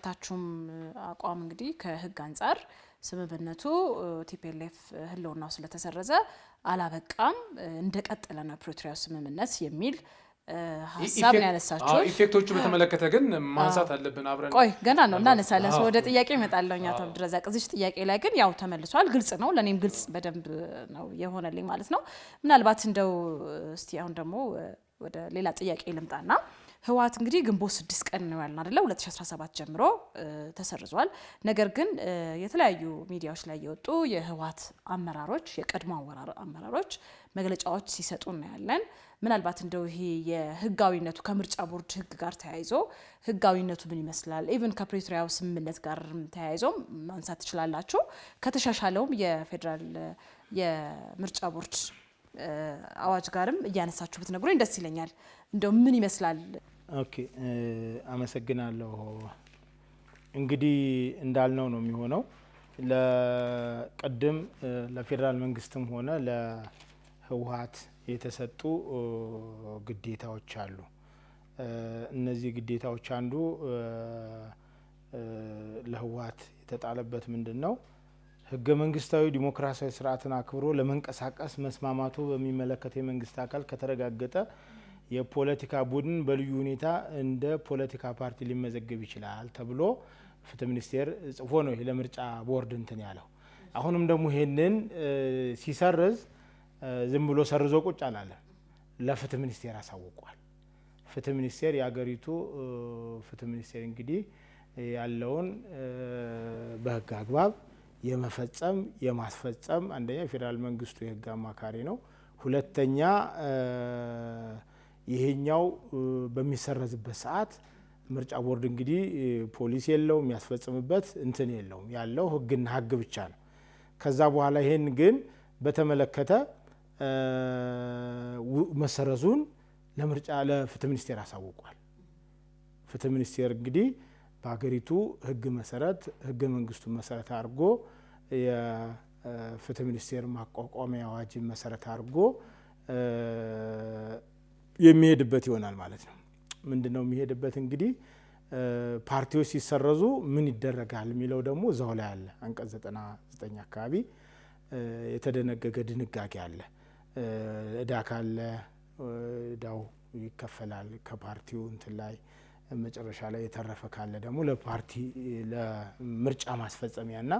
የሁለታችሁም አቋም እንግዲህ ከህግ አንፃር ስምምነቱ ቲፒኤልኤፍ ህልውናው ስለተሰረዘ አላበቃም እንደቀጠለ ነው ፕሪቶሪያው ስምምነት የሚል ሐሳብ ነው ያነሳችሁት። ኢፌክቶቹ በተመለከተ ግን ማንሳት አለብን አብረን። ቆይ ገና ነው እናነሳለን። ወደ ጥያቄ እመጣለሁኝ አቶ አብዱረዛቅ። እዚህ ጥያቄ ላይ ግን ያው ተመልሷል፣ ግልጽ ነው፣ ለኔም ግልጽ በደንብ ነው የሆነልኝ ማለት ነው። ምናልባት እንደው እስቲ አሁን ደግሞ ወደ ሌላ ጥያቄ ልምጣና ህወሓት እንግዲህ ግንቦት 6 ቀን ነው ያልን አይደለ 2017 ጀምሮ ተሰርዟል። ነገር ግን የተለያዩ ሚዲያዎች ላይ የወጡ የህወሓት አመራሮች የቀድሞ አመራሮች መግለጫዎች ሲሰጡ ነው ያለን። ምናልባት እንደው ይሄ የህጋዊነቱ ከምርጫ ቦርድ ህግ ጋር ተያይዞ ህጋዊነቱ ምን ይመስላል ኢቭን ከፕሪቶሪያው ስምምነት ጋር ተያይዞ ማንሳት ትችላላችሁ። ከተሻሻለውም የፌደራል የምርጫ ቦርድ አዋጅ ጋርም እያነሳችሁ ብትነግሩኝ ደስ ይለኛል። እንደው ምን ይመስላል? ኦኬ አመሰግናለሁ። እንግዲህ እንዳልነው ነው የሚሆነው። ለቀደም ለፌደራል መንግስትም ሆነ ለህወሓት የተሰጡ ግዴታዎች አሉ። እነዚህ ግዴታዎች አንዱ ለህወሓት የተጣለበት ምንድነው? ህገ መንግስታዊ ዲሞክራሲያዊ ስርዓትን አክብሮ ለመንቀሳቀስ መስማማቱ በሚመለከት የመንግስት አካል ከተረጋገጠ የፖለቲካ ቡድን በልዩ ሁኔታ እንደ ፖለቲካ ፓርቲ ሊመዘገብ ይችላል ተብሎ ፍትህ ሚኒስቴር ጽፎ ነው ለምርጫ ቦርድ እንትን ያለው። አሁንም ደግሞ ይሄንን ሲሰርዝ ዝም ብሎ ሰርዞ ቁጭ አላለ፣ ለፍትህ ሚኒስቴር አሳውቋል። ፍትህ ሚኒስቴር የሀገሪቱ ፍትህ ሚኒስቴር እንግዲህ ያለውን በህግ አግባብ የመፈጸም የማስፈጸም አንደኛ የፌደራል መንግስቱ የህግ አማካሪ ነው። ሁለተኛ ይሄኛው በሚሰረዝበት ሰዓት ምርጫ ቦርድ እንግዲህ ፖሊስ የለውም የሚያስፈጽምበት እንትን የለውም፣ ያለው ህግና ህግ ብቻ ነው። ከዛ በኋላ ይሄን ግን በተመለከተ መሰረዙን ለምርጫ ለፍትህ ሚኒስቴር አሳውቋል። ፍትህ ሚኒስቴር እንግዲህ በሀገሪቱ ህግ መሰረት ህገ መንግስቱ መሰረት አድርጎ የፍትህ ሚኒስቴር ማቋቋሚያ አዋጅ መሰረት አድርጎ የሚሄድበት ይሆናል ማለት ነው። ምንድነው የሚሄድበት? እንግዲህ ፓርቲዎች ሲሰረዙ ምን ይደረጋል የሚለው ደግሞ እዛው ላይ አለ። አንቀጽ 99 አካባቢ የተደነገገ ድንጋጌ አለ። እዳ ካለ እዳው ይከፈላል ከፓርቲው እንትን ላይ መጨረሻ ላይ የተረፈ ካለ ደግሞ ለፓርቲ ለምርጫ ማስፈጸሚያና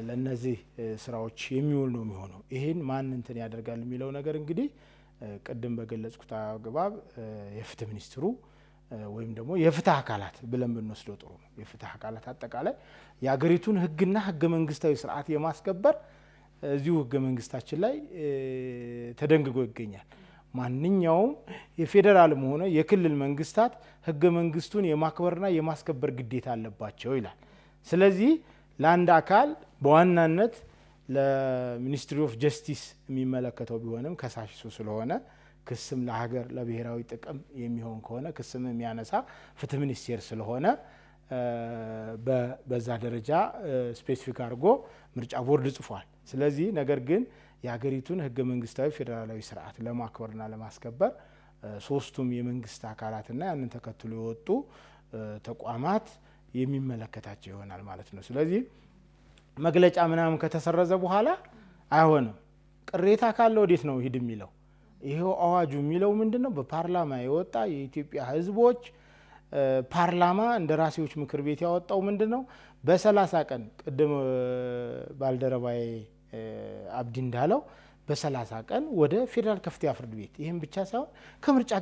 ለነዚህ ስራዎች የሚውል ነው የሚሆነው። ይሄን ማን እንትን ያደርጋል የሚለው ነገር እንግዲህ ቅድም በገለጽኩት አግባብ የፍትህ ሚኒስትሩ ወይም ደግሞ የፍትህ አካላት ብለን ብንወስደው ጥሩ ነው። የፍትህ አካላት አጠቃላይ የሀገሪቱን ህግና ህገ መንግስታዊ ስርዓት የማስከበር እዚሁ ህገ መንግስታችን ላይ ተደንግጎ ይገኛል። ማንኛውም የፌደራልም ሆነ የክልል መንግስታት ህገ መንግስቱን የማክበርና የማስከበር ግዴታ አለባቸው ይላል። ስለዚህ ለአንድ አካል በዋናነት ለሚኒስትሪ ኦፍ ጀስቲስ የሚመለከተው ቢሆንም ከሳሽ እሱ ስለሆነ ክስም ለሀገር ለብሔራዊ ጥቅም የሚሆን ከሆነ ክስም የሚያነሳ ፍትህ ሚኒስቴር ስለሆነ በዛ ደረጃ ስፔሲፊክ አድርጎ ምርጫ ቦርድ ጽፏል። ስለዚህ ነገር ግን የሀገሪቱን ህገ መንግስታዊ ፌዴራላዊ ስርዓት ለማክበርና ለማስከበር ሶስቱም የመንግስት አካላትና ያንን ተከትሎ የወጡ ተቋማት የሚመለከታቸው ይሆናል ማለት ነው። ስለዚህ መግለጫ ምናምን ከተሰረዘ በኋላ አይሆንም። ቅሬታ ካለ ወዴት ነው ሂድ የሚለው? ይሄው አዋጁ የሚለው ምንድነው? በፓርላማ የወጣ የኢትዮጵያ ህዝቦች ፓርላማ እንደራሴዎች ምክር ቤት ያወጣው ምንድነው? በ30 ቀን ቅድም ባልደረባዬ አብዲ እንዳለው በ30 ቀን ወደ ፌደራል ከፍተኛ ፍርድ ቤት ይህም ብቻ ሳይሆን ከምርጫ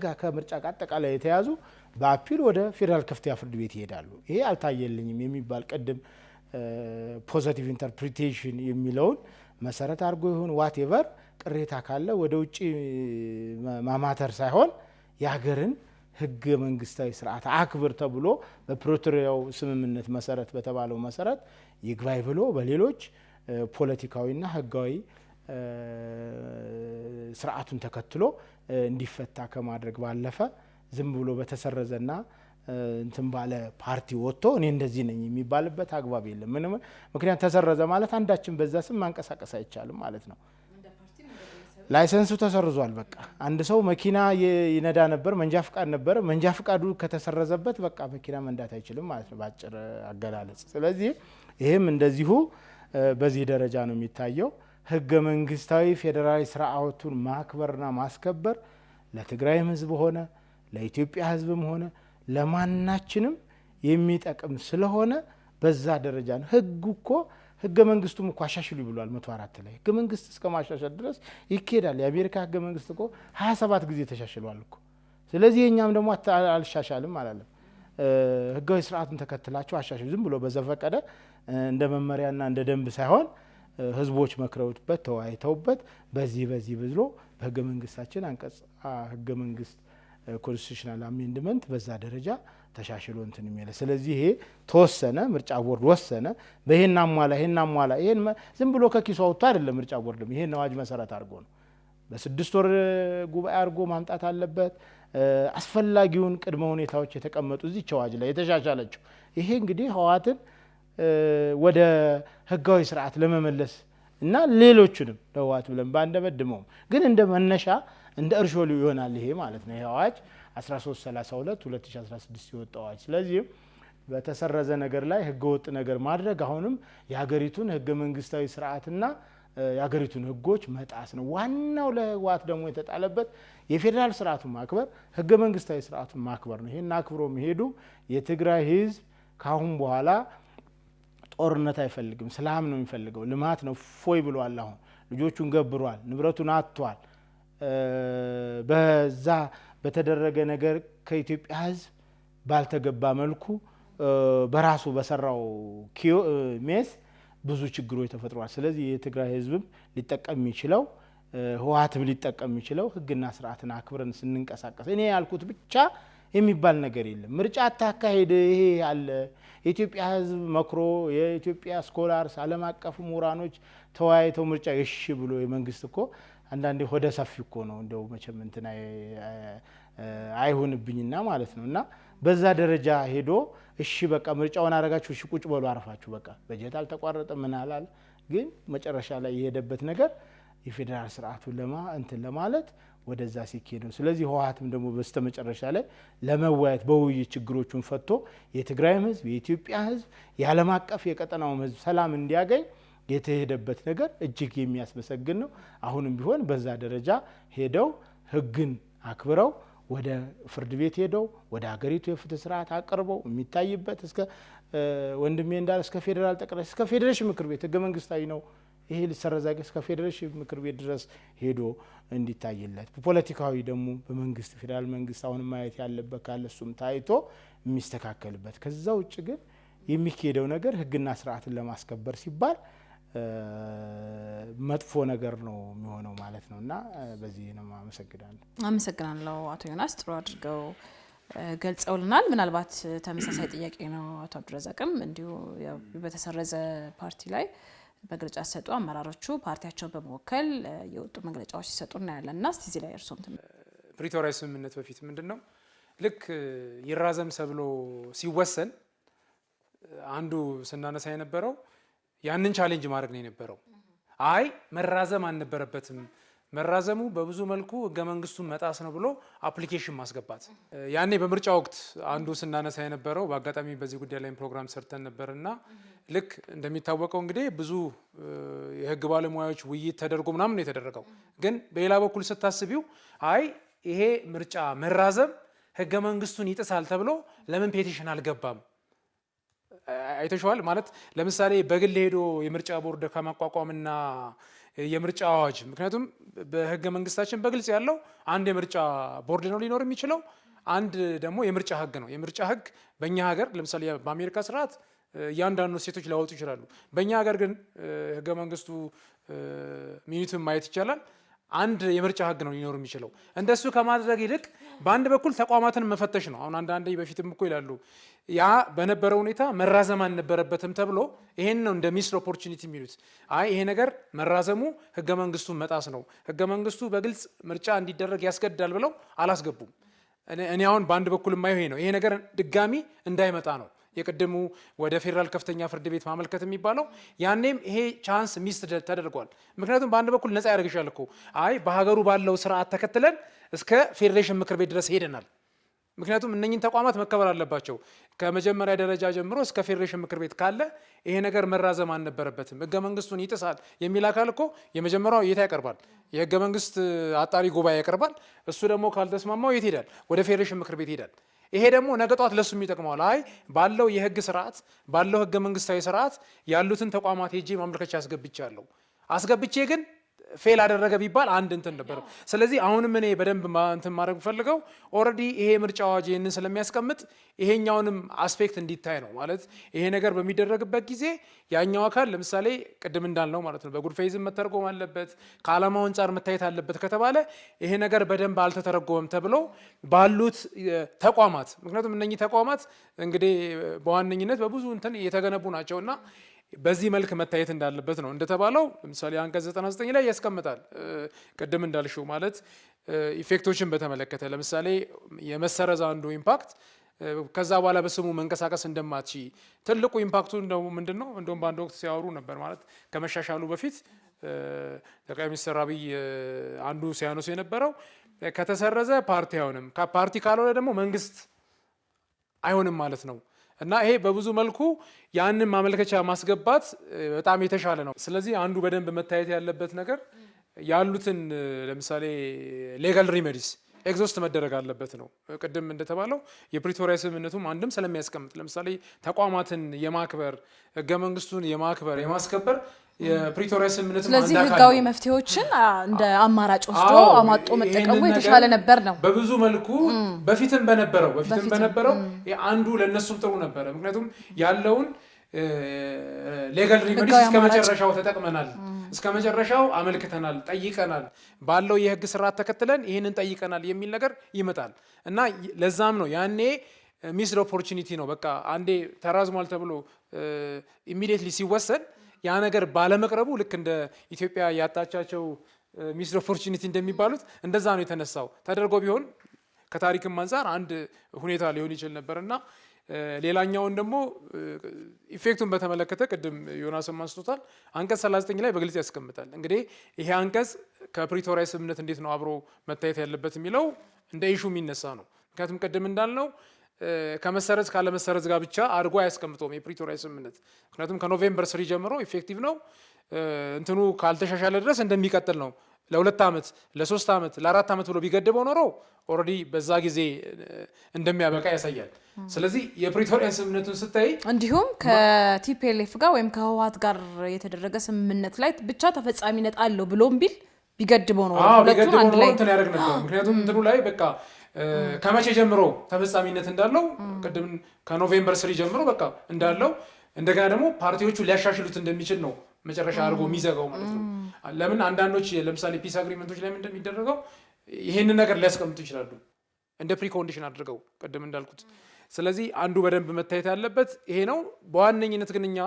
ጋር አጠቃላይ የተያዙ በአፒል ወደ ፌደራል ከፍተኛ ፍርድ ቤት ይሄዳሉ። ይሄ አልታየልኝም የሚባል ቅድም ፖዚቲቭ ኢንተርፕሪቴሽን የሚለውን መሰረት አድርጎ ይሁን ዋቴቨር ቅሬታ ካለ ወደ ውጪ ማማተር ሳይሆን የሀገርን ህገ መንግስታዊ ስርዓት አክብር ተብሎ በፕሪቶሪያው ስምምነት መሰረት በተባለው መሰረት ይግባይ ብሎ በሌሎች ፖለቲካዊና ህጋዊ ስርዓቱን ተከትሎ እንዲፈታ ከማድረግ ባለፈ ዝም ብሎ በተሰረዘና እንትን ባለ ፓርቲ ወጥቶ እኔ እንደዚህ ነኝ የሚባልበት አግባብ የለም። ምክንያቱም ተሰረዘ ማለት አንዳችን በዛ ስም ማንቀሳቀስ አይቻልም ማለት ነው። ላይሰንሱ ተሰርዟል። በቃ አንድ ሰው መኪና ይነዳ ነበር፣ መንጃ ፍቃድ ነበረ። መንጃ ፍቃዱ ከተሰረዘበት በቃ መኪና መንዳት አይችልም ማለት ነው በአጭር አገላለጽ። ስለዚህ ይህም እንደዚሁ በዚህ ደረጃ ነው የሚታየው። ህገ መንግስታዊ ፌዴራላዊ ስርዓቱን ማክበርና ማስከበር ለትግራይም ህዝብ ሆነ ለኢትዮጵያ ህዝብም ሆነ ለማናችንም የሚጠቅም ስለሆነ በዛ ደረጃ ነው። ህገ መንግስቱም እኮ አሻሽሉ ብሏል 104 ላይ ህገ መንግስት እስከ ማሻሻል ድረስ ይኬዳል። የአሜሪካ ህገ መንግስት እኮ 27 ጊዜ ተሻሽሏል እኮ። ስለዚህ የኛም ደግሞ አልሻሻልም አላለም። ህጋዊ ስርዓቱን ተከትላችሁ አሻሽሉ። ዝም ብሎ በዘፈቀደ እንደ መመሪያና እንደ ደንብ ሳይሆን ህዝቦች መክረውበት ተወያይተውበት በዚህ ብሎ በህገ መንግስታችን አንቀጽ ህገ መንግስት ኮንስቲቱሽናል አሜንድመንት በዛ ደረጃ ተሻሽሎ እንትን የሚለ። ስለዚህ ይሄ ተወሰነ፣ ምርጫ ቦርድ ወሰነ፣ በይሄን አሟላ ይሄን ዝም ብሎ ከኪሱ አውጥቶ አይደለም። ምርጫ ቦርድም ይሄን አዋጅ መሰረት አድርጎ ነው በ6 ወር ጉባኤ አድርጎ ማምጣት አለበት። አስፈላጊውን ቅድመ ሁኔታዎች የተቀመጡ እዚህ አዋጅ ላይ የተሻሻለችው ይሄ እንግዲህ ህወሓትን ወደ ህጋዊ ስርዓት ለመመለስ እና ሌሎችንም ለህወሓት ብለን ባንደመድመውም ግን እንደ መነሻ እንደ እርሾ ይሆናል ይሄ ማለት ነው። ይሄ አዋጅ 1332 2016 የወጣው አዋጅ። ስለዚህ በተሰረዘ ነገር ላይ ህገወጥ ነገር ማድረግ አሁንም የሀገሪቱን ህገ መንግስታዊ ስርዓትና የሀገሪቱን ህጎች መጣስ ነው። ዋናው ለህወሓት ደግሞ የተጣለበት የፌዴራል ስርዓቱን ማክበር፣ ህገ መንግስታዊ ስርዓቱን ማክበር ነው። ይሄን አክብሮ መሄዱ የትግራይ ህዝብ ካሁን በኋላ ጦርነት አይፈልግም፣ ሰላም ነው የሚፈልገው፣ ልማት ነው። ፎይ ብሏል። አሁን ልጆቹን ገብሯል፣ ንብረቱን አጥቷል። በዛ በተደረገ ነገር ከኢትዮጵያ ህዝብ ባልተገባ መልኩ በራሱ በሰራው ሜስ ብዙ ችግሮች ተፈጥሯል። ስለዚህ የትግራይ ህዝብም ሊጠቀም የሚችለው ህወሓትም ሊጠቀም የሚችለው ህግና ስርዓትን አክብረን ስንንቀሳቀስ እኔ ያልኩት ብቻ የሚባል ነገር የለም። ምርጫ አታካሄድ ይሄ አለ። የኢትዮጵያ ህዝብ መክሮ የኢትዮጵያ ስኮላርስ ዓለም አቀፍ ምሁራኖች ተወያይተው ምርጫ እሺ ብሎ የመንግስት እኮ አንዳንዴ ሆደ ሰፊ እኮ ነው እንደው መቼም እንትና አይሆንብኝና ማለት ነው። እና በዛ ደረጃ ሄዶ እሺ በቃ ምርጫውን አረጋችሁ እሺ ቁጭ በሉ አርፋችሁ በቃ በጀት አልተቋረጠ ምን አላል። ግን መጨረሻ ላይ የሄደበት ነገር የፌዴራል ስርዓቱን ለማለት ወደዛ ሲኬድ ነው። ስለዚህ ህወሓትም ደግሞ በስተመጨረሻ ላይ ለመወያየት በውይይት ችግሮቹን ፈቶ የትግራይም ህዝብ የኢትዮጵያ ህዝብ የዓለም አቀፍ የቀጠናውም ህዝብ ሰላም እንዲያገኝ የተሄደበት ነገር እጅግ የሚያስመሰግን ነው። አሁንም ቢሆን በዛ ደረጃ ሄደው ህግን አክብረው ወደ ፍርድ ቤት ሄደው ወደ ሀገሪቱ የፍትህ ስርዓት አቅርበው የሚታይበት እስከ ወንድሜ እንዳለ እስከ ፌዴራል ጠቅላይ እስከ ፌዴሬሽን ምክር ቤት ህገ መንግስታዊ ነው ይሄ ሊሰረዝ እስከ ፌዴሬሽን ምክር ቤት ድረስ ሄዶ እንዲታይለት በፖለቲካዊ ደግሞ በመንግስት ፌዴራል መንግስት አሁን ማየት ያለበት ካለ እሱም ታይቶ የሚስተካከልበት። ከዛ ውጭ ግን የሚካሄደው ነገር ህግና ስርዓትን ለማስከበር ሲባል መጥፎ ነገር ነው የሚሆነው ማለት ነውና በዚህ ነው አመሰግናለሁ። አቶ ዮናስ ጥሩ አድርገው ገልጸውልናል። ምናልባት ተመሳሳይ ጥያቄ ነው አቶ አብዱረዛቅም እንዲሁ በተሰረዘ ፓርቲ ላይ መግለጫ ሲሰጡ አመራሮቹ ፓርቲያቸውን በመወከል የወጡ መግለጫዎች ሲሰጡ እናያለንና እስቲ እዚህ ላይ እርሶም ፕሪቶሪያ ስምምነት በፊት ምንድነው ልክ ይራዘም ተብሎ ሲወሰን አንዱ ስናነሳ የነበረው ያንን ቻሌንጅ ማድረግ ነው የነበረው። አይ መራዘም አልነበረበትም፣ መራዘሙ በብዙ መልኩ ህገ መንግስቱን መጣስ ነው ብሎ አፕሊኬሽን ማስገባት። ያኔ በምርጫ ወቅት አንዱ ስናነሳ የነበረው በአጋጣሚ በዚህ ጉዳይ ላይ ፕሮግራም ሰርተን ነበርና ልክ እንደሚታወቀው እንግዲህ ብዙ የህግ ባለሙያዎች ውይይት ተደርጎ ምናምን ነው የተደረገው። ግን በሌላ በኩል ስታስቢው አይ ይሄ ምርጫ መራዘም ህገ መንግስቱን ይጥሳል ተብሎ ለምን ፔቲሽን አልገባም? አይተሽዋል ማለት ለምሳሌ በግል ሄዶ የምርጫ ቦርድ ከማቋቋምና የምርጫ አዋጅ ምክንያቱም በህገ መንግስታችን በግልጽ ያለው አንድ የምርጫ ቦርድ ነው ሊኖር የሚችለው፣ አንድ ደግሞ የምርጫ ህግ ነው። የምርጫ ህግ በእኛ ሀገር ለምሳሌ በአሜሪካ ስርዓት እያንዳንዱ ሴቶች ሊያወጡ ይችላሉ። በእኛ ሀገር ግን ህገ መንግስቱ ሚኒቱን ማየት ይቻላል። አንድ የምርጫ ህግ ነው ሊኖር የሚችለው። እንደሱ ከማድረግ ይልቅ በአንድ በኩል ተቋማትን መፈተሽ ነው። አሁን አንዳንዴ በፊትም እኮ ይላሉ ያ በነበረው ሁኔታ መራዘም አልነበረበትም ተብሎ ይሄን ነው እንደ ሚስድ ኦፖርቹኒቲ የሚሉት። አይ ይሄ ነገር መራዘሙ ህገ መንግስቱን መጣስ ነው፣ ህገ መንግስቱ በግልጽ ምርጫ እንዲደረግ ያስገድዳል ብለው አላስገቡም። እኔ አሁን በአንድ በኩል የማየው ይሄ ነው። ይሄ ነገር ድጋሚ እንዳይመጣ ነው የቅድሙ ወደ ፌዴራል ከፍተኛ ፍርድ ቤት ማመልከት የሚባለው ያኔም ይሄ ቻንስ ሚስ ተደርጓል። ምክንያቱም በአንድ በኩል ነፃ ያደርግሻል እኮ አይ በሀገሩ ባለው ስርዓት ተከትለን እስከ ፌዴሬሽን ምክር ቤት ድረስ ሄደናል። ምክንያቱም እነኚህን ተቋማት መከበር አለባቸው። ከመጀመሪያ ደረጃ ጀምሮ እስከ ፌዴሬሽን ምክር ቤት ካለ ይሄ ነገር መራዘም አልነበረበትም። ህገ መንግስቱን ይጥሳል የሚል አካል እኮ የመጀመሪያው የት ያቀርባል? የህገ መንግስት አጣሪ ጉባኤ ያቀርባል። እሱ ደግሞ ካልተስማማው የት ይሄዳል? ወደ ፌዴሬሽን ምክር ቤት ይሄዳል። ይሄ ደግሞ ነገ ጧት ለሱ የሚጠቅመዋል። አይ ባለው የህግ ስርዓት ባለው ህገ መንግስታዊ ስርዓት ያሉትን ተቋማት ሄጄ ማመልከቻ አስገብቼ ግን ፌል አደረገ ቢባል አንድ እንትን ነበር። ስለዚህ አሁንም እኔ በደንብ እንትን ማድረግ ፈልገው ኦልሬዲ ይሄ ምርጫ አዋጅ ይህንን ስለሚያስቀምጥ ይሄኛውንም አስፔክት እንዲታይ ነው ማለት ይሄ ነገር በሚደረግበት ጊዜ ያኛው አካል ለምሳሌ ቅድም እንዳልነው ማለት ነው በጉድ ፌዝም መተርጎም አለበት፣ ከዓላማው አንጻር መታየት አለበት ከተባለ ይሄ ነገር በደንብ አልተተረጎመም ተብሎ ባሉት ተቋማት ምክንያቱም እነኚህ ተቋማት እንግዲህ በዋነኝነት በብዙ እንትን የተገነቡ ናቸውና በዚህ መልክ መታየት እንዳለበት ነው። እንደተባለው ለምሳሌ አንቀጽ 99 ላይ ያስቀምጣል። ቅድም እንዳልሽው ማለት ኢፌክቶችን በተመለከተ ለምሳሌ የመሰረዝ አንዱ ኢምፓክት ከዛ በኋላ በስሙ መንቀሳቀስ እንደማትቺ ትልቁ ኢምፓክቱ እንደው ምንድነው? እንደውም በአንድ ወቅት ሲያወሩ ነበር ማለት ከመሻሻሉ በፊት ጠቅላይ ሚኒስትር አብይ አንዱ ሲያነሱ የነበረው ከተሰረዘ ፓርቲ አይሆንም፣ ፓርቲ ካልሆነ ደግሞ መንግስት አይሆንም ማለት ነው። እና ይሄ በብዙ መልኩ ያንን ማመልከቻ ማስገባት በጣም የተሻለ ነው። ስለዚህ አንዱ በደንብ መታየት ያለበት ነገር ያሉትን ለምሳሌ ሌጋል ሪሜዲስ ኤግዞስት መደረግ አለበት ነው። ቅድም እንደተባለው የፕሪቶሪያ ስምምነቱም አንድም ስለሚያስቀምጥ ለምሳሌ ተቋማትን የማክበር ህገ መንግስቱን የማስከበር የፕሪቶሪያ ስምምነቱም ስለዚህ ህጋዊ መፍትሄዎችን እንደ አማራጭ ወስዶ አማጦ መጠቀሙ የተሻለ ነበር ነው። በብዙ መልኩ በፊትም በነበረው አንዱ ለነሱም ጥሩ ነበር። ምክንያቱም ያለውን ሌጋል ሪሜዲስ እስከ መጨረሻው ተጠቅመናል፣ እስከ መጨረሻው አመልክተናል፣ ጠይቀናል፣ ባለው የህግ ስርዓት ተከትለን ይህንን ጠይቀናል የሚል ነገር ይመጣል እና ለዛም ነው ያኔ ሚስድ ኦፖርቹኒቲ ነው። በቃ አንዴ ተራዝሟል ተብሎ ኢሚዲየትሊ ሲወሰን ያ ነገር ባለመቅረቡ ልክ እንደ ኢትዮጵያ ያጣቻቸው ሚስድ ኦፖርቹኒቲ እንደሚባሉት እንደዛ ነው የተነሳው። ተደርጎ ቢሆን ከታሪክም አንፃር አንድ ሁኔታ ሊሆን ይችል ነበርና ሌላኛውን ደግሞ ኢፌክቱን በተመለከተ ቅድም ዮናስም አንስቶታል። አንቀጽ 39 ላይ በግልጽ ያስቀምጣል። እንግዲህ ይሄ አንቀጽ ከፕሪቶሪያ ስምምነት እንዴት ነው አብሮ መታየት ያለበት የሚለው እንደ ኢሹ የሚነሳ ነው። ምክንያቱም ቅድም እንዳልነው ከመሰረዝ ካለመሰረዝ ጋር ብቻ አድርጎ አያስቀምጠውም የፕሪቶሪያ ስምምነት። ምክንያቱም ከኖቬምበር 3 ጀምሮ ኢፌክቲቭ ነው እንትኑ ካልተሻሻለ ድረስ እንደሚቀጥል ነው። ለ2 ዓመት ለ3 ዓመት ለ4 ዓመት ብሎ ቢገድበው ኖሮ ኦልሬዲ በዛ ጊዜ እንደሚያበቃ ያሳያል። ስለዚህ የፕሪቶሪያ ስምምነቱን ስታይ እንዲሁም ከቲፒኤልኤፍ ጋር ወይም ከህወሓት ጋር የተደረገ ስምምነት ላይ ብቻ ተፈጻሚነት አለው ብሎም ቢል ቢገድበው ኖሮ ሁለቱን አንድ ላይ እንትን ያደርግ ነበር። ምክንያቱም እንትኑ ላይ በቃ ከመቼ ጀምሮ ተፈጻሚነት እንዳለው ቅድም ከኖቬምበር 3 ጀምሮ በቃ እንዳለው እንደገና ደግሞ ፓርቲዎቹ ሊያሻሽሉት እንደሚችል ነው መጨረሻ አድርጎ የሚዘጋው ማለት ነው። ለምን አንዳንዶች ለምሳሌ ፒስ አግሪመንቶች ላይ ምንድን የሚደረገው ይሄንን ነገር ሊያስቀምጡ ይችላሉ እንደ ፕሪኮንዲሽን አድርገው ቅድም እንዳልኩት። ስለዚህ አንዱ በደንብ መታየት ያለበት ይሄ ነው። በዋነኝነት ግን እኛ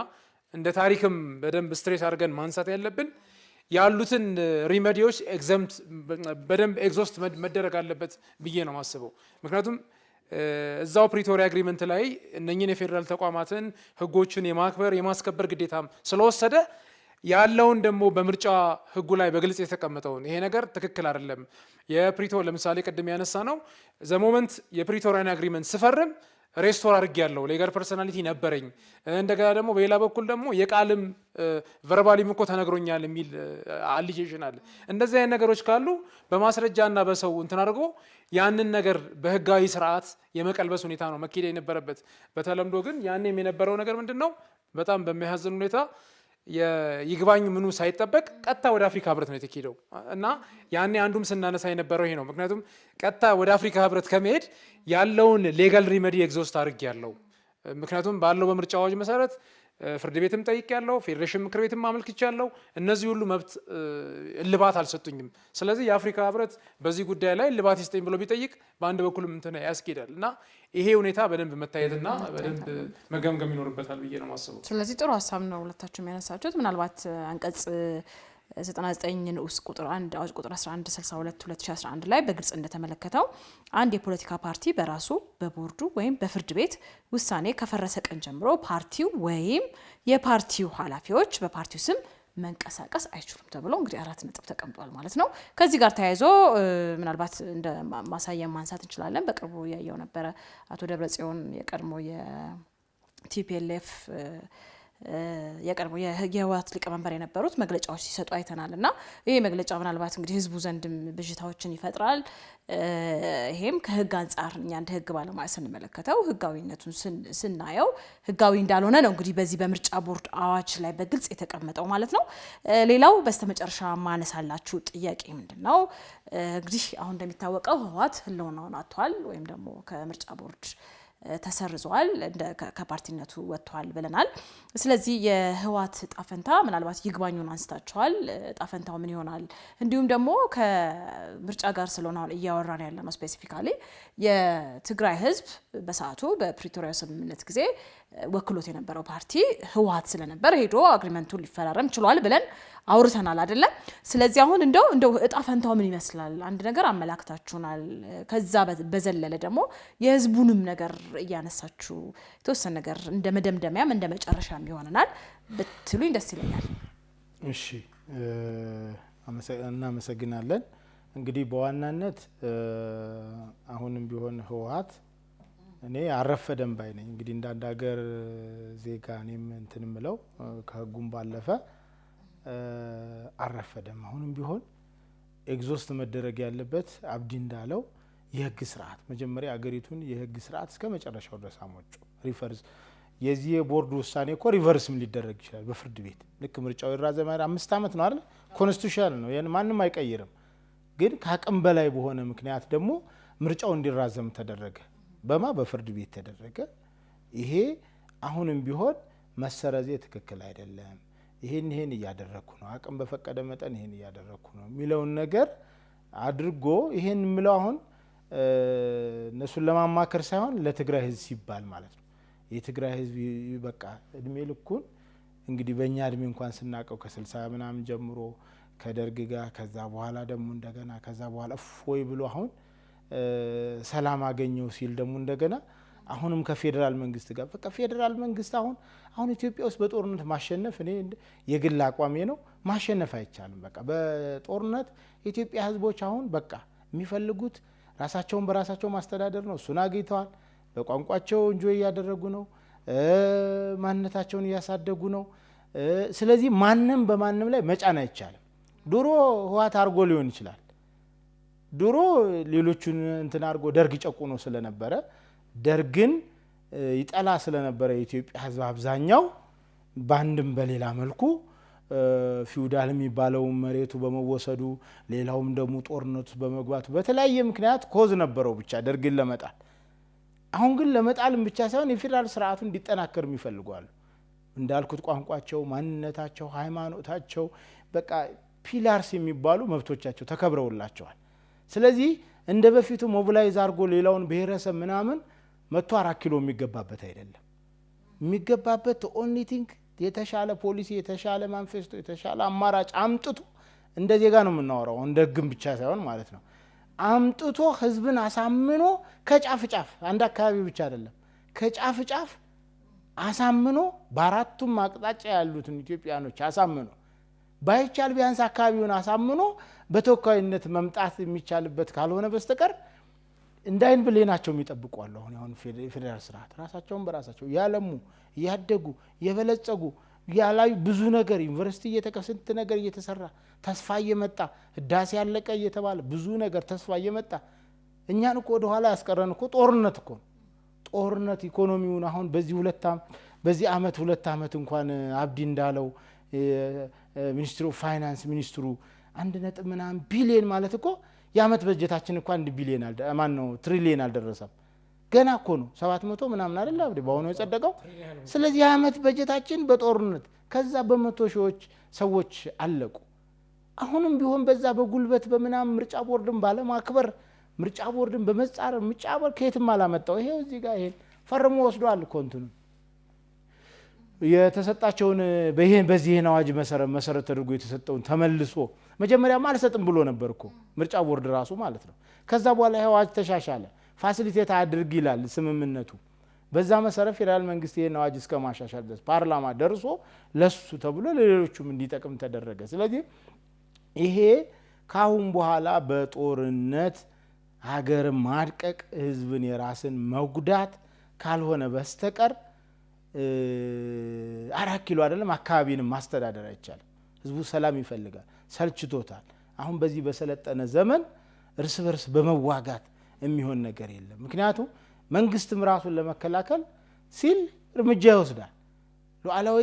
እንደ ታሪክም በደንብ ስትሬስ አድርገን ማንሳት ያለብን ያሉትን ሪሜዲዎች ኤግዘምት በደንብ ኤግዞስት መደረግ አለበት ብዬ ነው የማስበው። ምክንያቱም እዛው ፕሪቶሪያ አግሪመንት ላይ እነኚህን የፌዴራል ተቋማትን ህጎችን የማክበር የማስከበር ግዴታም ስለወሰደ ያለውን ደግሞ በምርጫ ህጉ ላይ በግልጽ የተቀመጠውን ይሄ ነገር ትክክል አይደለም። ለምሳሌ ቅድም ያነሳ ነው ዘሞመንት የፕሪቶሪያን አግሪመንት ስፈርም ሬስቶር አድርጌያለሁ፣ ሌጋል ፐርሰናሊቲ ነበረኝ። እንደገና ደግሞ በሌላ በኩል ደግሞ የቃልም ቨርባሊም እኮ ተነግሮኛል የሚል አሊጌሽን አለ። እንደዚህ አይነት ነገሮች ካሉ በማስረጃና በሰው እንትን አድርጎ ያንን ነገር በህጋዊ ስርዓት የመቀልበስ ሁኔታ ነው መካሄድ የነበረበት። በተለምዶ ግን ያኔም የነበረው ነገር ምንድን ነው? በጣም በሚያሳዝን ሁኔታ ይግባኝ ምኑ ሳይጠበቅ ቀጥታ ወደ አፍሪካ ህብረት ነው የተካሄደው እና ያኔ አንዱም ስናነሳ የነበረው ይሄ ነው። ምክንያቱም ቀጥታ ወደ አፍሪካ ህብረት ከመሄድ ያለውን ሌጋል ሪሜዲ ኤግዞስት አድርጌያለሁ። ምክንያቱም ባለው በምርጫ አዋጅ መሰረት ፍርድ ቤትም ጠይቄያለሁ፣ ፌዴሬሽን ምክር ቤትም አመልክቻለሁ። እነዚህ ሁሉ መብት እልባት አልሰጡኝም። ስለዚህ የአፍሪካ ህብረት በዚህ ጉዳይ ላይ እልባት ይስጠኝ ብሎ ቢጠይቅ በአንድ በኩልም እንትን ያስኬዳል እና ይሄ ሁኔታ በደንብ መታየትና በደንብ መገምገም ይኖርበታል ብዬ ነው የማስበው። ስለዚህ ጥሩ ሀሳብ ነው ሁለታችሁም ያነሳችሁት። ምናልባት አንቀጽ 99 ንዑስ ቁጥር 1 አዋጅ ቁጥር 1162 2011 ላይ በግልጽ እንደተመለከተው አንድ የፖለቲካ ፓርቲ በራሱ በቦርዱ ወይም በፍርድ ቤት ውሳኔ ከፈረሰ ቀን ጀምሮ ፓርቲው ወይም የፓርቲው ኃላፊዎች በፓርቲው ስም መንቀሳቀስ አይችሉም ተብሎ እንግዲህ 4 ነጥብ ተቀምጧል ማለት ነው። ከዚህ ጋር ተያይዞ ምናልባት እንደ ማሳያ ማንሳት እንችላለን። በቅርቡ ያየው ነበረ አቶ ደብረጽዮን የቀድሞ የቲፒኤልኤፍ የቀድሞ የህወሓት ሊቀመንበር የነበሩት መግለጫዎች ሲሰጡ አይተናል እና ይሄ መግለጫ ምናልባት እንግዲህ ህዝቡ ዘንድም ብዥታዎችን ይፈጥራል። ይሄም ከህግ አንጻር እኛ እንደ ህግ ባለሙያ ስንመለከተው ህጋዊነቱን ስናየው ህጋዊ እንዳልሆነ ነው እንግዲህ በዚህ በምርጫ ቦርድ አዋጅ ላይ በግልጽ የተቀመጠው ማለት ነው። ሌላው በስተመጨረሻ ማነሳላችሁ ጥያቄ ምንድነው? እንግዲህ አሁን እንደሚታወቀው ህወሓት ህልውናውን አጥቷል ወይም ደግሞ ከምርጫ ቦርድ ተሰርዟል፣ ከፓርቲነቱ ወጥቷል ብለናል። ስለዚህ የህወሓት ጣፈንታ ምናልባት ይግባኙን አንስታቸዋል። ጣፈንታው ምን ይሆናል? እንዲሁም ደግሞ ከምርጫ ጋር ስለሆነ አሁን እያወራን ያለ ነው ስፔሲፊካሊ የትግራይ ህዝብ በሰዓቱ በፕሪቶሪያ ስምምነት ጊዜ ወክሎት የነበረው ፓርቲ ህወሓት ስለነበር ሄዶ አግሪመንቱን ሊፈራረም ችሏል ብለን አውርተናል አይደለ? ስለዚህ አሁን እንደው እጣ ፈንታው ምን ይመስላል? አንድ ነገር አመላክታችሁናል። ከዛ በዘለለ ደግሞ የህዝቡንም ነገር እያነሳችሁ የተወሰነ ነገር እንደ መደምደሚያም እንደ መጨረሻም ይሆነናል ብትሉኝ ደስ ይለኛል። እሺ፣ እናመሰግናለን። እንግዲህ በዋናነት አሁንም ቢሆን ህወሓት እኔ አረፈደም ባይ ነኝ። እንግዲህ እንዳንድ ሀገር ዜጋ እኔም እንትን ምለው ከህጉም ባለፈ አረፈደም። አሁንም ቢሆን ኤግዞስት መደረግ ያለበት አብዲ እንዳለው የህግ ስርዓት መጀመሪያ አገሪቱን የህግ ስርዓት እስከ መጨረሻው ድረስ አሞጩ ሪቨርስ የዚህ የቦርድ ውሳኔ እኮ ሪቨርስም ሊደረግ ይችላል በፍርድ ቤት። ልክ ምርጫው ይራዘም 5 ዓመት ነው አይደል? ኮንስቲቱሽናል ነው፣ ያን ማንም አይቀይርም። ግን ከአቅም በላይ በሆነ ምክንያት ደግሞ ምርጫው እንዲራዘም ተደረገ። በፍርድ ቤት ተደረገ። ይሄ አሁንም ቢሆን መሰረዜ ትክክል አይደለም፣ ይሄን እያደረኩ ነው፣ አቅም በፈቀደ መጠን ይሄን እያደረኩ ነው የሚለውን ነገር አድርጎ ይሄን ምለው አሁን እነሱን ለማማከር ሳይሆን ለትግራይ ህዝብ ሲባል ማለት ነው። የትግራይ ህዝብ በቃ እድሜ ልኩን እንግዲህ በእኛ እድሜ እንኳን ስናቀው ከ60 ምናምን ጀምሮ ከደርግ ጋር ከዛ በኋላ ደግሞ እንደገና ከዛ በኋላ ፎይ ብሎ አሁን ሰላም አገኘው ሲል ደግሞ እንደገና አሁንም ከፌደራል መንግስት ጋር በቃ ፌደራል መንግስት አሁን ኢትዮጵያ ውስጥ በጦርነት ማሸነፍ እኔ የግል አቋሜ ነው፣ ማሸነፍ አይቻልም። በቃ በጦርነት የኢትዮጵያ ህዝቦች አሁን በቃ የሚፈልጉት ራሳቸውን በራሳቸው ማስተዳደር ነው። እሱን አግኝተዋል። በቋንቋቸው እንጆይ እያደረጉ ነው፣ ማንነታቸውን እያሳደጉ ነው። ስለዚህ ማንም በማንም ላይ መጫን አይቻልም። ድሮ ህወሓት አርጎ ሊሆን ይችላል። ድሮ ሌሎቹን እንትን አርጎ ደርግ ጨቁኖ ስለነበረ ደርግን ይጠላ ስለነበረ የኢትዮጵያ ህዝብ አብዛኛው ባንድም በሌላ መልኩ ፊውዳል የሚባለው መሬቱ በመወሰዱ ሌላውም ደግሞ ጦርነቱ በመግባቱ በተለያየ ምክንያት ኮዝ ነበረው ብቻ ደርግን ለመጣል። አሁን ግን ለመጣልም ብቻ ሳይሆን የፌደራል ስርዓቱ እንዲጠናከር ይፈልጋሉ። እንዳልኩት ቋንቋቸው፣ ማንነታቸው፣ ሃይማኖታቸው በቃ ፒላርስ የሚባሉ መብቶቻቸው ተከብረውላቸዋል። ስለዚህ እንደ በፊቱ ሞቢላይዝ አድርጎ ሌላውን ብሔረሰብ ምናምን 104 ኪሎ የሚገባበት አይደለም። የሚገባበት ኦንሊ ቲንክ የተሻለ ፖሊሲ፣ የተሻለ ማንፌስቶ፣ የተሻለ አማራጭ አምጥቶ እንደ ዜጋ ነው የምናወራው፣ እንደ ህግም ብቻ ሳይሆን ማለት ነው። አምጥቶ ህዝብን አሳምኖ ከጫፍ ጫፍ አንድ አካባቢ ብቻ አይደለም ከጫፍ ጫፍ አሳምኖ በአራቱም አቅጣጫ ያሉትን ኢትዮጵያኖች አሳምኖ ባይቻል ቢያንስ አካባቢውን አሳምኖ በተወካይነት መምጣት የሚቻልበት ካልሆነ በስተቀር እንዳይን ብሌናቸው የሚጠብቁ አሉ። አሁን ፌደራል ስርዓት ራሳቸውን በራሳቸው ያለሙ ያደጉ የበለጸጉ ያላዩ ብዙ ነገር ዩኒቨርሲቲ እየተከሰተ ነገር እየተሰራ ተስፋ እየመጣ ህዳሴ ያለቀ እየተባለ ብዙ ነገር ተስፋ እየመጣ እኛን እኮ ወደ ኋላ ያስቀረን እኮ ጦርነት እኮ ጦርነት ኢኮኖሚውን አሁን በዚህ አመት 2 አመት እንኳን አብዲ እንዳለው ሚኒስትሩ ፋይናንስ ሚኒስትሩ 1 ምናምን ቢሊየን ማለት እኮ የአመት በጀታችን እንኳን 1 ቢሊየን ማን ነው ትሪሊየን አልደረሰም። ገና እኮ ነው 700 ምናምን አይደል አብዲ ባሁን የጸደቀው። ስለዚህ የአመት በጀታችን በጦርነት ከዛ በመቶ ሺዎች ሰዎች አለቁ። አሁንም ቢሆን በዛ በጉልበት በመናም ምርጫ ቦርድን ባለማክበር ምርጫ ቦርድን በመጻረር ምርጫ ቦርድ ከየትም አላመጣው። ይሄው እዚህ ጋር ይሄን ፈርሞ ወስዷል። ኮንቲኑ የተሰጣቸውን በዚህ አዋጅ መሰረት ተደርጎ የተሰጠውን ተመልሶ መጀመሪያማ አልሰጥም ብሎ ነበር እኮ ምርጫ ቦርድ ራሱ ማለት ነው። ከዛ በኋላ አዋጅ ተሻሻለ፣ ፋሲሊቴት አድርግ ይላል ስምምነቱ። በዛ መሰረት ፌደራል መንግስት ይሄን አዋጅ እስከ ማሻሻል ድረስ ፓርላማ ደርሶ ለሱ ተብሎ ለሌሎቹም እንዲጠቅም ተደረገ። ስለዚህ ይሄ ካሁን በኋላ በጦርነት ሀገር ማድቀቅ ህዝብን የራስን መጉዳት ካልሆነ በስተቀር 4 ኪሎ አይደለም አካባቢንም ማስተዳደር አይቻልም። ህዝቡ ሰላም ይፈልጋል፣ ሰልችቶታል። አሁን በዚህ በሰለጠነ ዘመን እርስ በርስ በመዋጋት የሚሆን ነገር የለም። ምክንያቱም መንግስትም ራሱን ለመከላከል ሲል እርምጃ ይወስዳል። ሉዓላዊ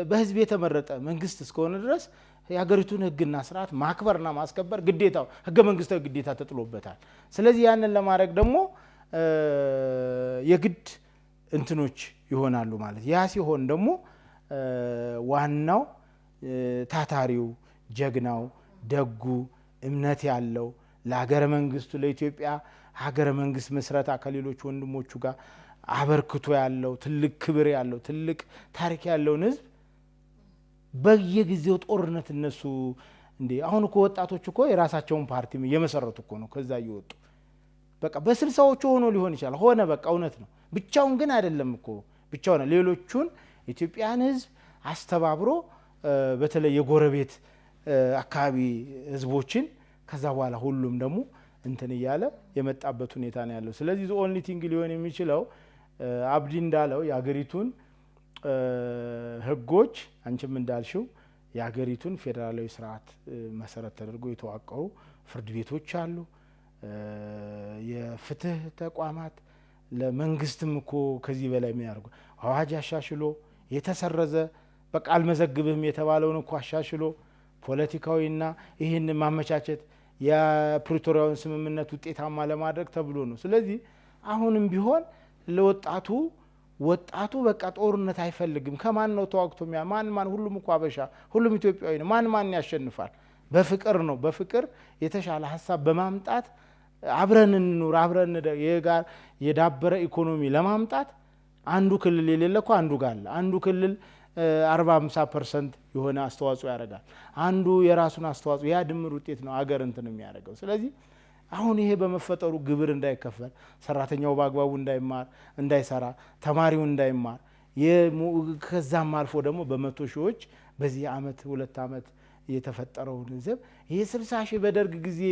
በህዝብ የተመረጠ መንግስት እስከሆነ ድረስ የሀገሪቱን ህግና ስርዓት ማክበርና ማስከበር ግዴታው ህገ መንግስታዊ ግዴታ ተጥሎበታል። ስለዚህ ያንን ለማድረግ ደግሞ የግድ እንትኖች ይሆናሉ ማለት። ያ ሲሆን ደግሞ ዋናው ታታሪው፣ ጀግናው፣ ደጉ፣ እምነት ያለው ለሀገረ መንግስቱ ለኢትዮጵያ ሀገረ መንግስት መስረታ ከሌሎች ወንድሞቹ ጋር አበርክቶ ያለው ትልቅ ክብር ያለው ትልቅ ታሪክ ያለውን ህዝብ በየጊዜው ጦርነት እነሱ እንዴ አሁን እኮ ወጣቶች እኮ የራሳቸውን ፓርቲ የመሰረቱ እኮ ነው። ከዛ እየወጡ በቃ በ60ዎቹ ሆኖ ሊሆን ይችላል ሆነ በቃ እውነት ነው። ብቻውን ግን አይደለም እኮ ብቻውን ሌሎቹን ኢትዮጵያን ህዝብ አስተባብሮ በተለይ የጎረቤት አካባቢ ህዝቦችን ከዛ በኋላ ሁሉም ደግሞ እንትን እያለ የመጣበት ሁኔታ ነው ያለው። ስለዚህ ዘ ኦንሊ ቲንግ ሊሆን የሚችለው አብዲ እንዳለው የሀገሪቱን ህጎች አንቺም እንዳልሽው የሀገሪቱን ፌዴራላዊ ስርዓት መሰረት ተደርጎ የተዋቀሩ ፍርድ ቤቶች አሉ፣ የፍትህ ተቋማት ለመንግስትም እኮ ከዚህ በላይ ምን ያርጉ አዋጅ አሻሽሎ የተሰረዘ በቃ አልመዘግብህም የተባለውን እኮ አሻሽሎ ፖለቲካዊና ይህን ማመቻቸት የፕሪቶሪያውን ስምምነት ውጤታማ ለማድረግ ተብሎ ነው። ስለዚህ አሁንም ቢሆን ወጣቱ በቃ ጦርነት አይፈልግም። ከማን ነው ተዋግቶ ማን ሁሉም እኮ አበሻ ሁሉም ኢትዮጵያዊ ነው። ማን ያሸንፋል? በፍቅር ነው። በፍቅር የተሻለ ሀሳብ በማምጣት አብረን እንኑር፣ አብረን የጋር የዳበረ ኢኮኖሚ ለማምጣት አንዱ ክልል የሌለ እኮ አንዱ ጋር አለ። አንዱ ክልል 40-50% የሆነ አስተዋጽኦ ያደርጋል። አንዱ የራሱን አስተዋጽኦ ያ ድምር ውጤት ነው አገር እንትን የሚያደርገው። ስለዚህ አሁን ይሄ በመፈጠሩ ግብር እንዳይከፈል፣ ሰራተኛው በአግባቡ እንዳይሰራ፣ ተማሪው እንዳይማር ከዛም አልፎ ደግሞ በመቶ ሺዎች በዚህ አመት 2 አመት የተፈጠረውን ህዝብ ይሄ 60 ሺህ በደርግ ጊዜ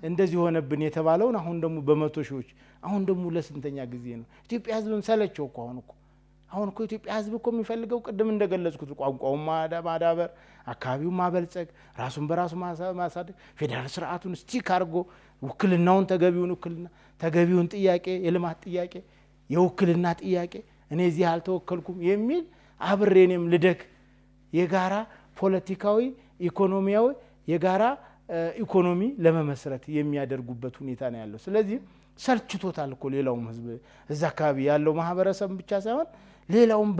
እንደዚህ ሆነብን የተባለውን አሁን ደግሞ በመቶ ሺዎች አሁን ደግሞ ለስንተኛ ጊዜ ነው? ኢትዮጵያ ህዝብም ሰለቸው እኮ አሁን እኮ ኢትዮጵያ ህዝብ እኮ የሚፈልገው ቅድም እንደገለጽኩት ቋንቋውን ማዳበር፣ አካባቢውን ማበልጸግ፣ ራሱን በራሱ ማሳደግ፣ ፌዴራል ስርዓቱን ስቲክ አድርጎ ውክልናውን ተገቢውን ጥያቄ የልማት ጥያቄ የውክልና ጥያቄ እኔ እዚህ አልተወከልኩም የሚል አብሬ እኔም ልደግ የጋራ ፖለቲካዊ ኢኮኖሚያዊ የጋራ ኢኮኖሚ ለመመስረት የሚያደርጉበት ሁኔታ ነው ያለው። ስለዚህ ሰልችቶታል እኮ ሌላውም ህዝብ እዛ አካባቢ ያለው ማህበረሰብ ብቻ ሳይሆን ሌላውም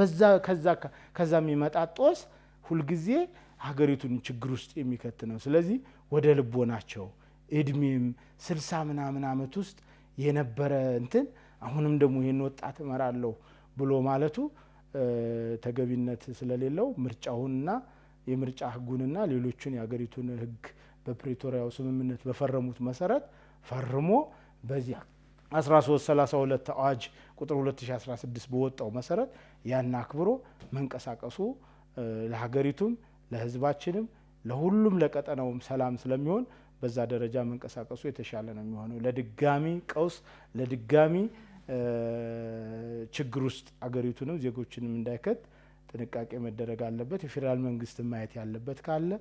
ከዛ የሚመጣ ጦስ ሁልጊዜ ሀገሪቱን ችግር ውስጥ የሚከት ነው። ስለዚህ ወደ ልቦናቸው እድሜም 60 ምናምን አመት ውስጥ የነበረ እንትን አሁንም ደግሞ ይሄን ወጣት እመራለሁ ብሎ ማለቱ ተገቢነት ስለሌለው ምርጫውንና የምርጫ ህጉንና ሌሎችን የሀገሪቱን ህግ በፕሪቶሪያው ስምምነት በፈረሙት መሰረት ፈርሞ በዚህ 1332 አዋጅ ቁጥር 2016 በወጣው መሰረት ያን አክብሮ መንቀሳቀሱ ለሀገሪቱም ለህዝባችንም ለሁሉም ለቀጠናውም ሰላም ስለሚሆን በዛ ደረጃ መንቀሳቀሱ የተሻለ ነው የሚሆነው። ለድጋሚ ቀውስ ለድጋሚ ችግር ውስጥ አገሪቱንም ዜጎችንም እንዳይከት ጥንቃቄ መደረግ አለበት። የፌዴራል መንግስት ማየት ያለበት ካለ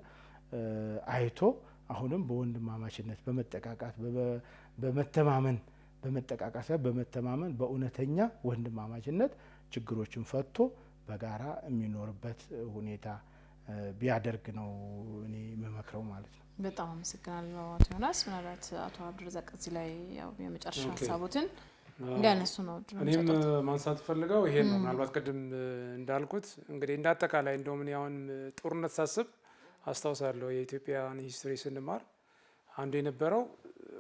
አይቶ አሁንም በወንድማማችነት በመጠቃቃት በመተማመን በእውነተኛ ወንድማማችነት ችግሮችን ፈቶ በጋራ የሚኖርበት ሁኔታ ቢያደርግ ነው እኔ መመክረው ማለት ነው። በጣም አመሰግናለሁ አቶ ዮናስ። ምናልባት አቶ አብዱረዛቅ እዚህ ላይ ያው የመጨረሻ ሀሳቦትን እንዲያነሱ ነው። እኔም ማንሳት ፈልገው ይሄን ነው። ምናልባት ቅድም እንዳልኩት እንግዲህ እንዳጠቃላይ እንደውም እኔ አሁን ጦርነት ሳስብ አስታውሳለሁ የኢትዮጵያን ሂስትሪ ስንማር አንዱ የነበረው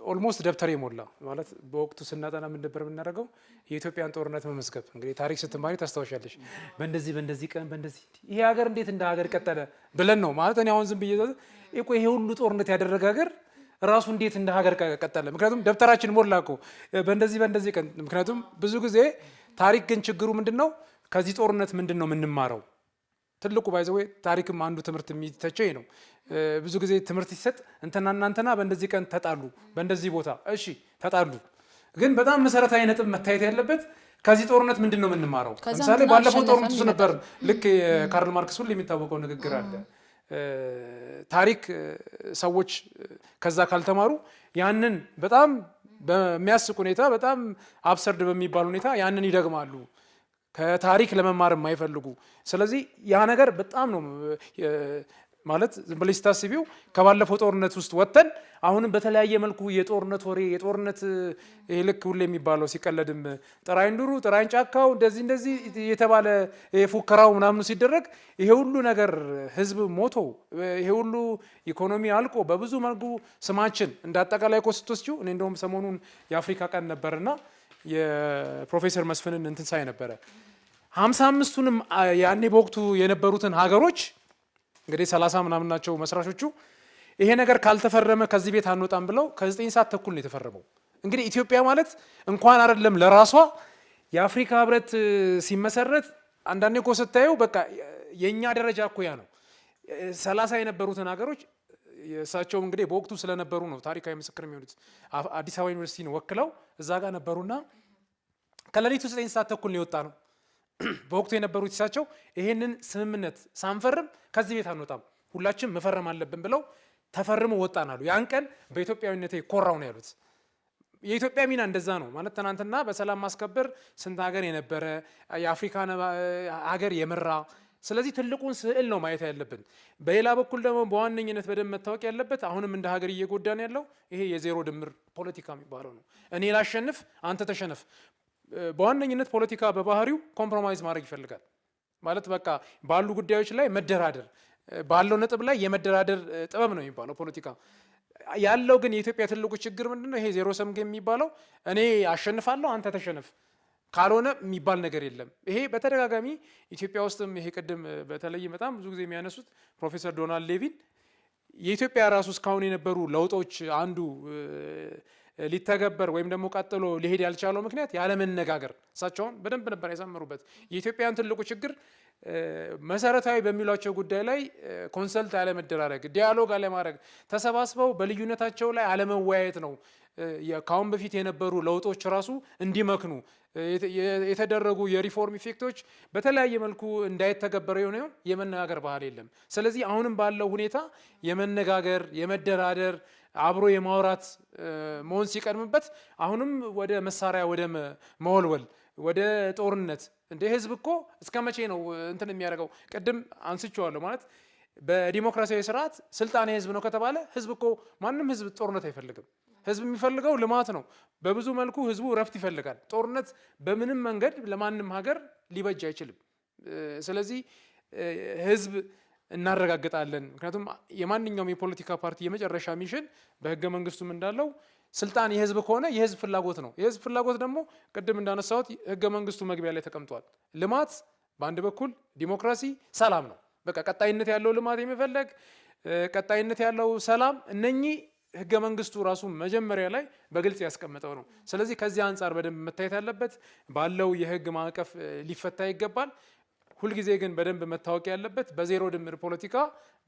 ኦልሞስት ደብተር የሞላ ማለት በወቅቱ ስናጠና ምን ነበር የምናደርገው? የኢትዮጵያን ጦርነት መመዝገብ። እንግዲህ ታሪክ ስትማሪ ታስታውሻለሽ። በእንደዚህ ቀን በእንደዚህ ይሄ ሀገር እንዴት እንደ ሀገር ቀጠለ ብለን ነው ማለት እኔ አሁን ዝም ብዬ ይሄ ሁሉ ጦርነት ያደረገ ሀገር ራሱ እንዴት እንደ ሀገር ቀጠለ? ምክንያቱም ደብተራችን ሞላ እኮ በእንደዚህ ቀን። ምክንያቱም ብዙ ጊዜ ታሪክ ግን ችግሩ ምንድነው? ከዚህ ጦርነት ምንድነው የምንማረው? ትልቁ ባይዘው ታሪክም አንዱ ትምህርት የሚተቸው ነው። ብዙ ጊዜ ትምህርት ሲሰጥ እንትና በእንደዚህ ቀን ተጣሉ፣ በእንደዚህ ቦታ እሺ ተጣሉ። ግን በጣም መሰረታዊ ነጥብ መታየት ያለበት ከዚህ ጦርነት ምንድነው የምንማረው? ለምሳሌ ባለፈው ጦርነት ውስጥ ነበር ልክ ካርል ማርክስ ሁሉ የሚታወቀው ንግግር አለ። ታሪክ ሰዎች ከዛ ካልተማሩ ያንን በጣም በሚያስቅ ሁኔታ በጣም አብሰርድ በሚባል ሁኔታ ያንን ይደግማሉ፣ ከታሪክ ለመማር የማይፈልጉ። ስለዚህ ያ ነገር በጣም ነው ማለት ዝም ብለሽ ስታስቢው ከባለፈው ጦርነት ውስጥ ወጥተን አሁንም በተለያየ መልኩ የጦርነት ወሬ የጦርነት ልክ ሁሌ የሚባለው ሲቀለድም ጥራይን ዱሩ ጥራይን ጫካው እንደዚህ የተባለ የፉከራው ምናምኑ ሲደረግ ይሄ ሁሉ ነገር ህዝብ ሞቶ ይሄ ሁሉ ኢኮኖሚ አልቆ በብዙ መልኩ ስማችን እንዳጠቃላይ ኮስቶስቹ እኔ እንደውም ሰሞኑን የአፍሪካ ቀን ነበርና የፕሮፌሰር መስፍንን እንትን ሳይ ነበረ 55ቱንም ያኔ በወቅቱ የነበሩትን ሀገሮች እንግዲህ 30 ምናምን ናቸው መስራቾቹ። ይሄ ነገር ካልተፈረመ ከዚህ ቤት አንወጣም ብለው ከ9 ሰዓት ተኩል ነው የተፈረመው። እንግዲህ ኢትዮጵያ ማለት እንኳን አይደለም ለራሷ የአፍሪካ ህብረት ሲመሰረት አንዳንዴ እኮ ስታየው በቃ የኛ ደረጃ እኮ ያ ነው። 30 የነበሩትን ሀገሮች እሳቸው እንግዲህ በወቅቱ ስለነበሩ ነው ታሪካዊ ምስክር የሚሆኑት። አዲስ አበባ ዩኒቨርሲቲን ወክለው እዛ ጋር ነበሩና ከሌሊቱ 9 ሰዓት ተኩል ነው የወጣ ነው። በወቅቱ የነበሩት እሳቸው ይሄንን ስምምነት ሳንፈርም ከዚህ ቤት አንወጣም፣ ሁላችንም መፈረም አለብን ብለው ተፈርሞ ወጣን አሉ። ያን ቀን በኢትዮጵያዊነቴ ኮራው ነው ያሉት። የኢትዮጵያ ሚና እንደዛ ነው ማለት ትናንትና በሰላም ማስከበር ስንት ሀገር የነበረ የአፍሪካ ሀገር የመራ። ስለዚህ ትልቁን ስዕል ነው ማየት ያለብን። በሌላ በኩል ደግሞ በዋነኝነት በደንብ መታወቅ ያለበት አሁንም እንደ ሀገር እየጎዳን ያለው ይሄ የዜሮ ድምር ፖለቲካ የሚባለው ነው። እኔ ላሸንፍ አንተ ተሸነፍ። በዋነኝነት ፖለቲካ በባህሪው ኮምፕሮማይዝ ማድረግ ይፈልጋል ማለት በቃ ባሉ ጉዳዮች ላይ መደራደር፣ ባለው ነጥብ ላይ የመደራደር ጥበብ ነው የሚባለው ፖለቲካ ያለው። ግን የኢትዮጵያ ትልቁ ችግር ምንድነው? ይሄ ዜሮ ሰም ጌም የሚባለው እኔ አሸንፋለሁ አንተ ተሸነፍ ካልሆነ የሚባል ነገር የለም። ይሄ በተደጋጋሚ ኢትዮጵያ ውስጥም ይሄ ቅድም በተለይ በጣም ብዙ ጊዜ የሚያነሱት ፕሮፌሰር ዶናልድ ሌቪን የኢትዮጵያ ራሱ እስካሁን የነበሩ ለውጦች አንዱ ሊተገበር ወይም ደግሞ ቀጥሎ ሊሄድ ያልቻለው ምክንያት ያለመነጋገር፣ እሳቸውን በደንብ ነበር ያሰመሩበት። የኢትዮጵያን ትልቁ ችግር መሰረታዊ በሚሏቸው ጉዳይ ላይ ኮንሰልት አለመደራረግ፣ ዲያሎግ አለማድረግ፣ ተሰባስበው በልዩነታቸው ላይ አለመወያየት ነው። ከአሁን በፊት የነበሩ ለውጦች ራሱ እንዲመክኑ የተደረጉ የሪፎርም ኢፌክቶች በተለያየ መልኩ እንዳይተገበረ የሆነ የመነጋገር ባህል የለም። ስለዚህ አሁንም ባለው ሁኔታ የመነጋገር የመደራደር አብሮ የማውራት መሆን ሲቀድምበት አሁንም ወደ መሳሪያ ወደ መወልወል ወደ ጦርነት እንደ ህዝብ እኮ እስከ መቼ ነው እንትን የሚያደርገው? ቅድም አንስቼዋለሁ ማለት በዲሞክራሲያዊ ስርዓት ስልጣን የህዝብ ነው ከተባለ ህዝብ እኮ ማንም ህዝብ ጦርነት አይፈልግም። ህዝብ የሚፈልገው ልማት ነው። በብዙ መልኩ ህዝቡ እረፍት ይፈልጋል። ጦርነት በምንም መንገድ ለማንም ሀገር ሊበጅ አይችልም። ስለዚህ ህዝብ እናረጋግጣለን። ምክንያቱም የማንኛውም የፖለቲካ ፓርቲ የመጨረሻ ሚሽን በህገ መንግስቱም እንዳለው ስልጣን የህዝብ ከሆነ የህዝብ ፍላጎት ነው። የህዝብ ፍላጎት ደግሞ ቅድም እንዳነሳሁት ህገ መንግስቱ መግቢያ ላይ ተቀምጧል። ልማት በአንድ በኩል ዲሞክራሲ፣ ሰላም ነው። በቃ ቀጣይነት ያለው ልማት የሚፈለግ ቀጣይነት ያለው ሰላም፣ እነኚህ ህገ መንግስቱ ራሱ መጀመሪያ ላይ በግልጽ ያስቀመጠው ነው። ስለዚህ ከዚህ አንጻር በደንብ መታየት ያለበት ባለው የህግ ማዕቀፍ ሊፈታ ይገባል። ሁልጊዜ ግን በደንብ መታወቅ ያለበት በዜሮ ድምር ፖለቲካ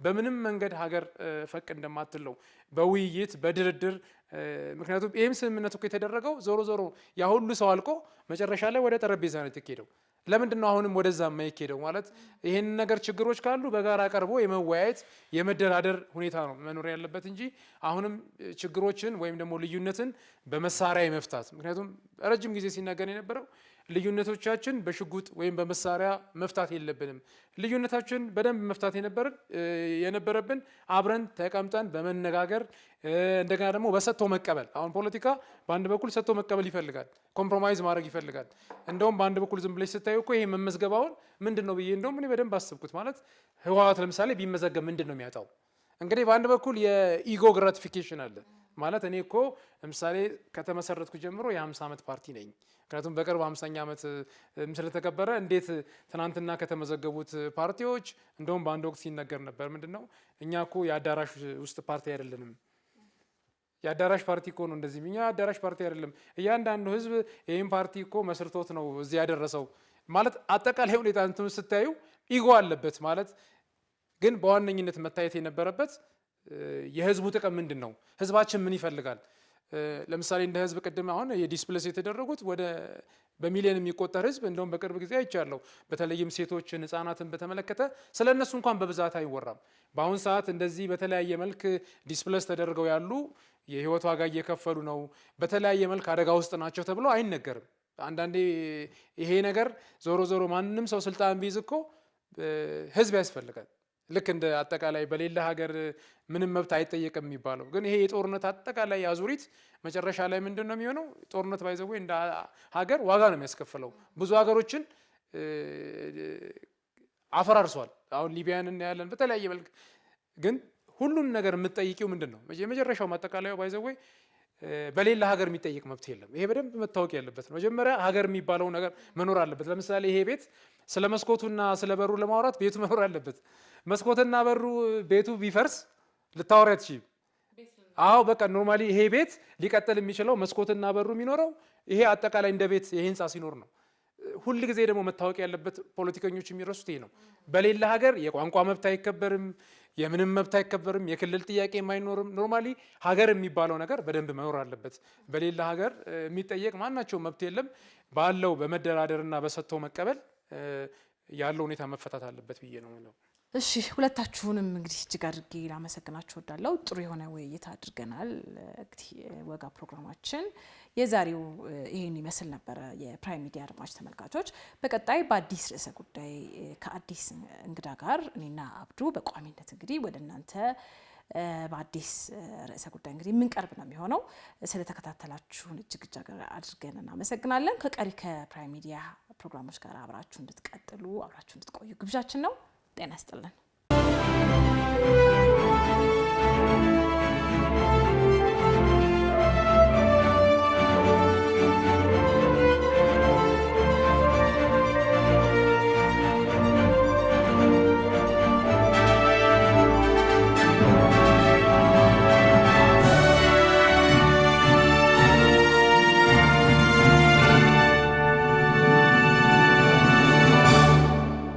በምንም መንገድ ሀገር ፈቅ እንደማትለው በውይይት በድርድር ምክንያቱም ይህም ስምምነት እኮ የተደረገው ዞሮ ዞሮ ያ ሁሉ ሰው አልቆ መጨረሻ ላይ ወደ ጠረጴዛ ነው የተካሄደው። ለምንድን ነው አሁንም ወደዛ የማይኬደው? ማለት ይህን ነገር ችግሮች ካሉ በጋራ ቀርቦ የመወያየት የመደራደር ሁኔታ ነው መኖር ያለበት እንጂ አሁንም ችግሮችን ወይም ደግሞ ልዩነትን በመሳሪያ የመፍታት ምክንያቱም ረጅም ጊዜ ሲናገር የነበረው ልዩነቶቻችን በሽጉጥ ወይም በመሳሪያ መፍታት የለብንም። ልዩነታችን በደንብ መፍታት የነበረብን አብረን ተቀምጠን በመነጋገር እንደገና ደግሞ በሰጥቶ መቀበል። አሁን ፖለቲካ በአንድ በኩል ሰጥቶ መቀበል ይፈልጋል፣ ኮምፕሮማይዝ ማድረግ ይፈልጋል። እንደውም በአንድ በኩል ዝም ብለሽ ስታዩ እኮ ይሄ መመዝገባውን ምንድን ነው ብዬ እንደውም እኔ በደንብ አስብኩት። ማለት ህወሓት ለምሳሌ ቢመዘገብ ምንድን ነው የሚያጣው? እንግዲህ በአንድ በኩል የኢጎ ግራቲፊኬሽን አለ ማለት እኔ እኮ ለምሳሌ ከተመሰረትኩ ጀምሮ የ50 ዓመት ፓርቲ ነኝ። ምክንያቱም በቅርብ 50ኛ ዓመት ስለተከበረ እንዴት ትናንትና ከተመዘገቡት ፓርቲዎች እንደውም በአንድ ወቅት ሲነገር ነበር ምንድነው እኛ እኮ የአዳራሽ ውስጥ ፓርቲ አይደለንም። የአዳራሽ ፓርቲ እኮ ነው እንደዚህ እኛ የአዳራሽ ፓርቲ አይደለም። እያንዳንዱ ህዝብ ይሄን ፓርቲ እኮ መስርቶት ነው እዚህ ያደረሰው ማለት አጠቃላይ ሁኔታ እንትን ስታዩ ኢጎ አለበት ማለት ግን በዋነኝነት መታየት የነበረበት የህዝቡ ጥቅም ምንድነው? ህዝባችን ምን ይፈልጋል? ለምሳሌ እንደ ህዝብ ቅድም አሁን የዲስፕሌስ የተደረጉት ወደ በሚሊዮን የሚቆጠር ህዝብ እንደውም በቅርብ ጊዜ አይቻለሁ። በተለይም ሴቶችን ህፃናትን በተመለከተ ስለነሱ እንኳን በብዛት አይወራም። በአሁን ሰዓት እንደዚህ በተለያየ መልክ ዲስፕሌስ ተደርገው ያሉ የህይወት ዋጋ እየከፈሉ ነው፣ በተለያየ መልክ አደጋ ውስጥ ናቸው ተብሎ አይነገርም። አንዳንዴ ይሄ ነገር ዞሮ ዞሮ ማንም ሰው ስልጣን ቢይዝ እኮ ህዝብ ያስፈልጋል። ልክ እንደ አጠቃላይ በሌላ ሀገር ምንም መብት አይጠየቅም የሚባለው ግን ይሄ የጦርነት አጠቃላይ አዙሪት መጨረሻ ላይ ምንድነው የሚሆነው? ጦርነት ባይዘው እንደ ሀገር ዋጋ ነው የሚያስከፍለው። ብዙ ሀገሮችን አፈራርሷል። አሁን ሊቢያን እናያለን በተለያየ መልክ። ግን ሁሉን ነገር የምትጠይቂው ምንድነው? የመጨረሻው ማጠቃለያው ባይዘው በሌላ ሀገር የሚጠይቅ መብት የለም። ይሄ በደንብ መታወቅ ያለበት ነው። መጀመሪያ ሀገር የሚባለው ነገር መኖር አለበት። ለምሳሌ ይሄ ቤት ስለ መስኮቱና ስለ በሩ ለማውራት ቤቱ መኖር አለበት። መስኮትና በሩ ቤቱ ቢፈርስ ልታወራ ትችይ። አዎ በቃ ኖርማሊ ይሄ ቤት ሊቀጥል የሚችለው መስኮትና በሩ የሚኖረው ይሄ አጠቃላይ እንደ ቤት ይሄ ህንፃ ሲኖር ነው። ሁል ጊዜ ደግሞ መታወቅ ያለበት ፖለቲከኞች የሚረሱት ይሄ ነው። በሌላ ሀገር የቋንቋ መብት አይከበርም፣ የምንም መብት አይከበርም፣ የክልል ጥያቄ አይኖርም። ኖርማሊ ሀገር የሚባለው ነገር በደንብ መኖር አለበት። በሌላ ሀገር የሚጠየቅ ማናቸው መብት የለም። ባለው በመደራደርና በሰጥቶ መቀበል ያለው ሁኔታ መፈታት አለበት ብዬ ነው ነው። እሺ ሁለታችሁንም እንግዲህ እጅግ አድርጌ ላመሰግናችሁ እወዳለሁ። ጥሩ የሆነ ውይይት አድርገናል። እንግዲህ ወጋ ፕሮግራማችን የዛሬው ይሄን ይመስል ነበረ። የፕራይም ሚዲያ አድማጭ ተመልካቾች በቀጣይ በአዲስ ርዕሰ ጉዳይ ከአዲስ እንግዳ ጋር እኔና አብዱ በቋሚነት እንግዲህ ወደ እናንተ በአዲስ ርዕሰ ጉዳይ እንግዲህ የምንቀርብ ነው የሚሆነው። ስለተከታተላችሁን እጅግ አድርገን እናመሰግናለን። ከቀሪ ከፕራይም ሚዲያ ፕሮግራሞች ጋር አብራችሁ እንድትቀጥሉ አብራችሁ እንድትቆዩ ግብዣችን ነው። ጤና ይስጥልን።